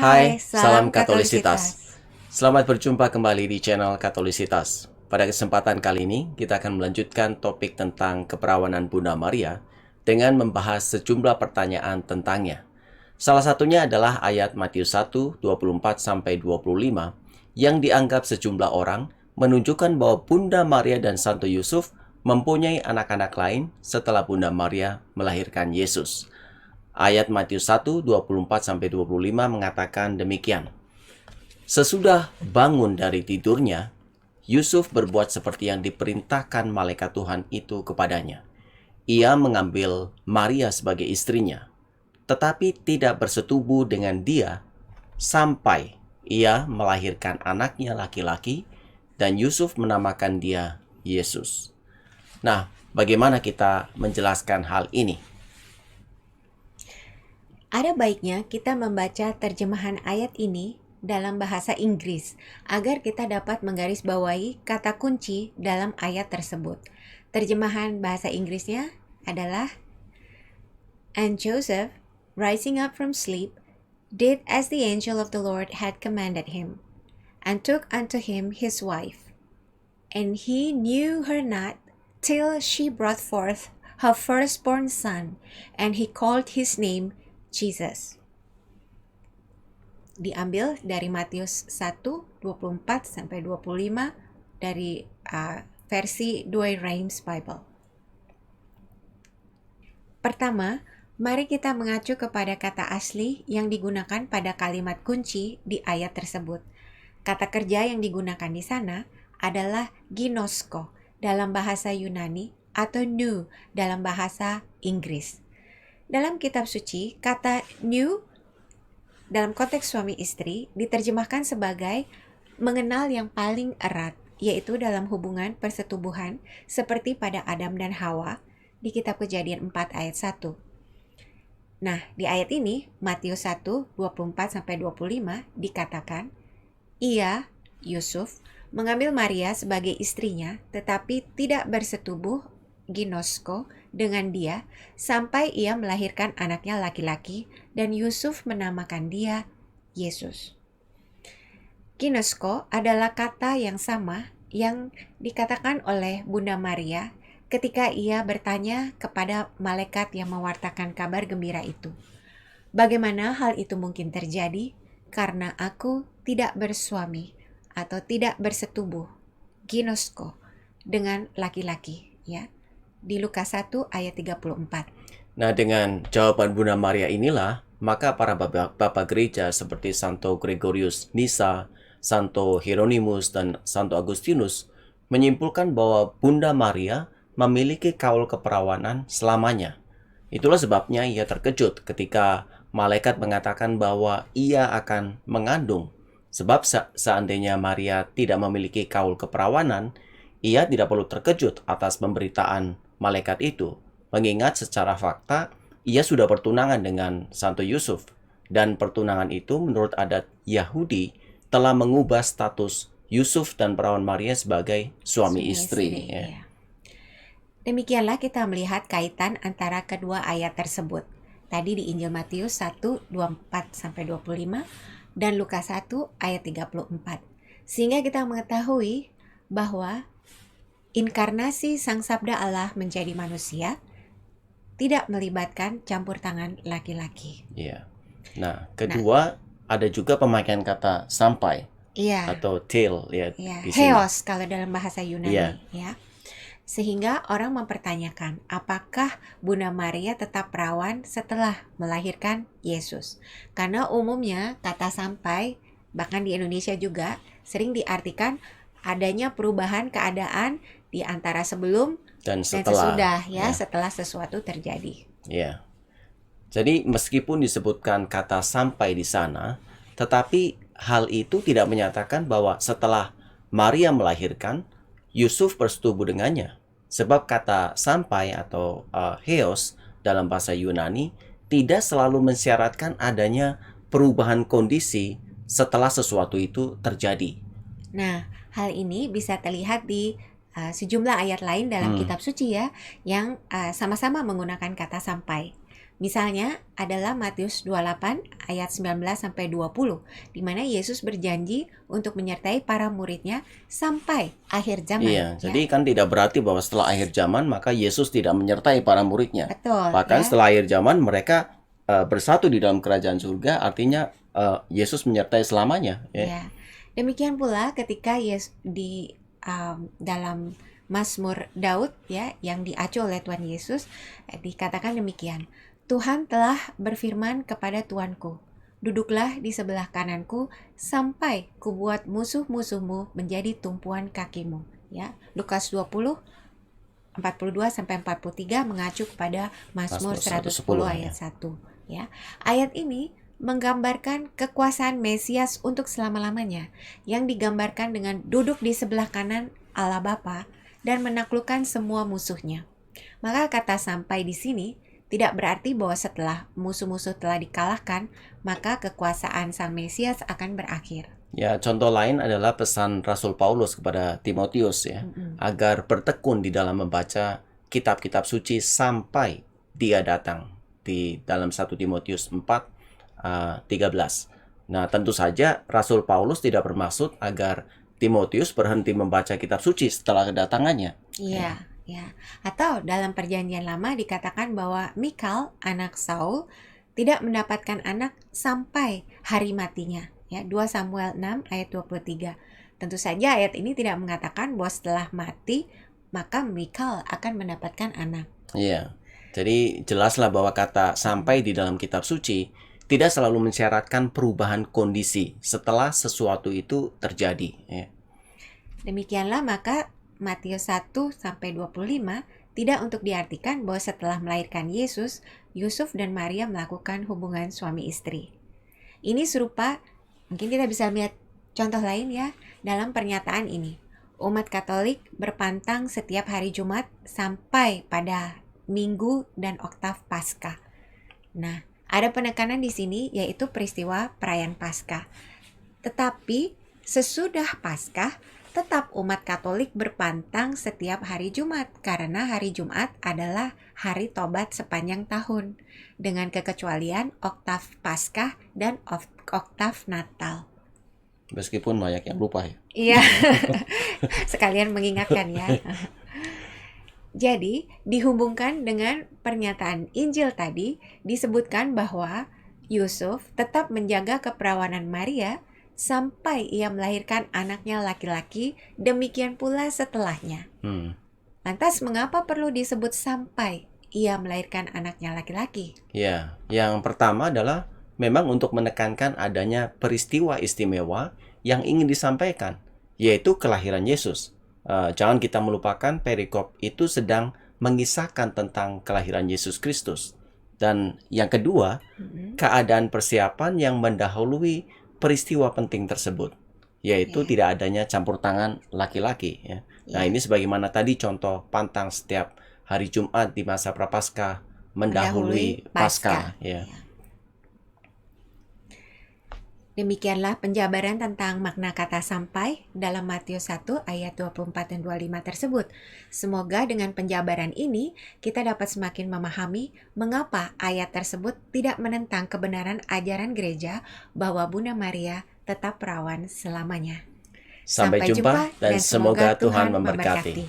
Hai, salam Salam Katolisitas. Katolisitas. Selamat berjumpa kembali di channel Katolisitas. Pada kesempatan kali ini, kita akan melanjutkan topik tentang keperawanan Bunda Maria dengan membahas sejumlah pertanyaan tentangnya. Salah satunya adalah ayat Matius 1, 24-25 yang dianggap sejumlah orang menunjukkan bahwa Bunda Maria dan Santo Yusuf mempunyai anak-anak lain setelah Bunda Maria melahirkan Yesus. Ayat Matius 1, 24-25 mengatakan demikian. Sesudah bangun dari tidurnya, Yusuf berbuat seperti yang diperintahkan malaikat Tuhan itu kepadanya. Ia mengambil Maria sebagai istrinya, tetapi tidak bersetubuh dengan dia sampai ia melahirkan anaknya laki-laki dan Yusuf menamakan dia Yesus. Nah, bagaimana kita menjelaskan hal ini? Ada baiknya kita membaca terjemahan ayat ini dalam bahasa Inggris agar kita dapat menggarisbawahi kata kunci dalam ayat tersebut. Terjemahan bahasa Inggrisnya adalah And Joseph, rising up from sleep, did as the angel of the Lord had commanded him, and took unto him his wife. And he knew her not till she brought forth her firstborn son, and he called his name Jesus. Diambil dari Matius 1, 24-25 dari versi Douay-Rheims Bible. Pertama, mari kita mengacu kepada kata asli yang digunakan pada kalimat kunci di ayat tersebut. Kata kerja yang digunakan di sana adalah ginosko dalam bahasa Yunani atau nous dalam bahasa Inggris. Dalam kitab suci, kata nous dalam konteks suami istri diterjemahkan sebagai mengenal yang paling erat, yaitu dalam hubungan persetubuhan seperti pada Adam dan Hawa di kitab Kejadian 4 ayat 1. Nah, di ayat ini, Matius 1, 24-25 dikatakan, ia, Yusuf, mengambil Maria sebagai istrinya, tetapi tidak bersetubuh ginosko dengan dia sampai ia melahirkan anaknya laki-laki dan Yusuf menamakan dia Yesus. Ginosko adalah kata yang sama yang dikatakan oleh Bunda Maria ketika ia bertanya kepada malaikat yang mewartakan kabar gembira itu. Bagaimana hal itu mungkin terjadi? Karena aku tidak bersuami atau tidak bersetubuh, ginosko, dengan laki-laki, ya. Di Lukas 1 ayat 34. Nah, dengan jawaban Bunda Maria inilah, maka para bapak gereja seperti Santo Gregorius Nyssa, Santo Hieronymus, dan Santo Agustinus menyimpulkan bahwa Bunda Maria memiliki kaul keperawanan selamanya. Itulah sebabnya ia terkejut ketika malaikat mengatakan bahwa ia akan mengandung. Sebab seandainya Maria tidak memiliki kaul keperawanan, ia tidak perlu terkejut atas pemberitaan malaikat itu, mengingat secara fakta ia sudah bertunangan dengan Santo Yusuf, dan pertunangan itu menurut adat Yahudi telah mengubah status Yusuf dan perawan Maria sebagai suami istri. Ya. Demikianlah kita melihat kaitan antara kedua ayat tersebut. Tadi di Injil Matius 1, 24-25 dan Lukas 1 ayat 34. Sehingga kita mengetahui bahwa inkarnasi Sang Sabda Allah menjadi manusia tidak melibatkan campur tangan laki-laki. Iya. Nah, kedua ada juga pemakaian kata sampai atau till ya. Heos kalau dalam bahasa Yunani, Iya. ya. Sehingga orang mempertanyakan apakah Bunda Maria tetap perawan setelah melahirkan Yesus. Karena umumnya kata sampai, bahkan di Indonesia juga sering diartikan adanya perubahan keadaan di antara sebelum dan sesudah, ya, setelah sesuatu terjadi. Ya. Jadi meskipun disebutkan kata sampai di sana, tetapi hal itu tidak menyatakan bahwa setelah Maria melahirkan, Yusuf bersetubuh dengannya. Sebab kata sampai atau heos dalam bahasa Yunani tidak selalu mensyaratkan adanya perubahan kondisi setelah sesuatu itu terjadi. Nah, hal ini bisa terlihat di sejumlah ayat lain dalam kitab suci, ya, yang sama-sama menggunakan kata sampai. Misalnya adalah Matius 28 ayat 19 sampai 20, di mana Yesus berjanji untuk menyertai para muridnya sampai akhir zaman. Iya, jadi kan tidak berarti bahwa setelah akhir zaman maka Yesus tidak menyertai para muridnya. Betul, Bahkan ya. setelah akhir zaman mereka bersatu di dalam kerajaan surga, artinya Yesus menyertai selamanya. Ya. Demikian pula ketika dalam Mazmur Daud ya yang diacu oleh Tuhan Yesus dikatakan demikian. Tuhan telah berfirman kepada Tuanku, duduklah di sebelah kananku sampai kubuat musuh-musuhmu menjadi tumpuan kakimu. Ya, Lukas 20 42 sampai 43 mengacu kepada Mazmur 110 ayat 1 ya. Ayat ini menggambarkan kekuasaan Mesias untuk selama-lamanya yang digambarkan dengan duduk di sebelah kanan Allah Bapa dan menaklukkan semua musuhnya. Maka kata sampai di sini tidak berarti bahwa setelah musuh-musuh telah dikalahkan, maka kekuasaan Sang Mesias akan berakhir. Ya, contoh lain adalah pesan Rasul Paulus kepada Timotius ya, agar bertekun di dalam membaca kitab-kitab suci sampai Dia datang di dalam 1 Timotius 4:13. Nah, tentu saja Rasul Paulus tidak bermaksud agar Timotius berhenti membaca kitab suci setelah kedatangannya. Iya. Ya, atau dalam perjanjian lama dikatakan bahwa Mikal, anak Saul, tidak mendapatkan anak sampai hari matinya. Ya, 2 Samuel 6 ayat 23. Tentu saja ayat ini tidak mengatakan bahwa setelah mati maka Mikal akan mendapatkan anak. Iya. Jadi jelaslah bahwa kata sampai di dalam kitab suci tidak selalu mensyaratkan perubahan kondisi setelah sesuatu itu terjadi, ya. Demikianlah maka Matius 1 sampai 25 tidak untuk diartikan bahwa setelah melahirkan Yesus, Yusuf dan Maria melakukan hubungan suami istri. Ini serupa, mungkin kita bisa lihat contoh lain ya dalam pernyataan ini. Umat Katolik berpantang setiap hari Jumat sampai pada Minggu dan Oktav Paskah. Nah, ada penekanan di sini yaitu peristiwa perayaan Paskah. Tetapi sesudah Paskah tetap umat Katolik berpantang setiap hari Jumat karena hari Jumat adalah hari tobat sepanjang tahun dengan kekecualian Oktav Paskah dan Oktav Natal. Meskipun banyak yang lupa ya. Iya, sekalian mengingatkan ya. Jadi dihubungkan dengan pernyataan Injil tadi disebutkan bahwa Yusuf tetap menjaga keperawanan Maria sampai ia melahirkan anaknya laki-laki, demikian pula setelahnya. Lantas mengapa perlu disebut sampai ia melahirkan anaknya laki-laki? Ya, yang pertama adalah memang untuk menekankan adanya peristiwa istimewa yang ingin disampaikan, yaitu kelahiran Yesus. Jangan kita melupakan perikop itu sedang mengisahkan tentang kelahiran Yesus Kristus. Dan yang kedua, keadaan persiapan yang mendahului peristiwa penting tersebut, yaitu tidak adanya campur tangan laki-laki. Ya. Nah, ini sebagaimana tadi contoh pantang setiap hari Jumat di masa Prapaskah mendahului Paskah. Ya. Demikianlah penjabaran tentang makna kata sampai dalam Matius 1 ayat 24 dan 25 tersebut. Semoga dengan penjabaran ini kita dapat semakin memahami mengapa ayat tersebut tidak menentang kebenaran ajaran gereja bahwa Bunda Maria tetap perawan selamanya. Sampai jumpa dan semoga Tuhan memberkati.